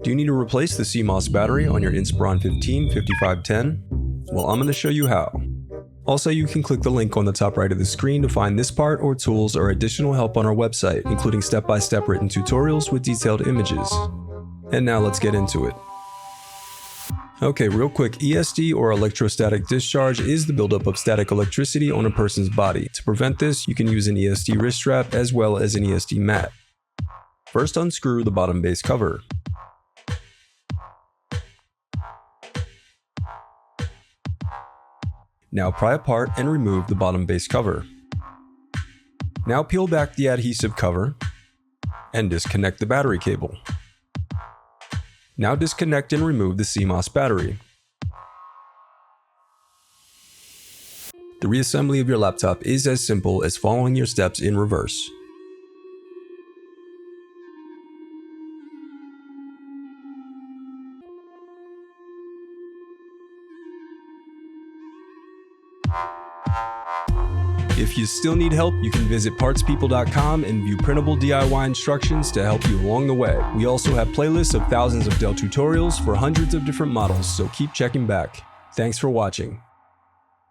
Do you need to replace the CMOS battery on your Inspiron 15 5510? Well, I'm going to show you how. Also, you can click the link on the top right of the screen to find this part or tools or additional help on our website, including step-by-step written tutorials with detailed images. And now let's get into it. Okay, real quick, ESD or electrostatic discharge is the buildup of static electricity on a person's body. To prevent this, you can use an ESD wrist strap as well as an ESD mat. First, unscrew the bottom base cover. Now pry apart and remove the bottom base cover. Now peel back the adhesive cover and disconnect the battery cable. Now disconnect and remove the CMOS battery. The reassembly of your laptop is as simple as following your steps in reverse. If you still need help, you can visit partspeople.com and view printable DIY instructions to help you along the way. We also have playlists of thousands of Dell tutorials for hundreds of different models, so keep checking back. Thanks for watching.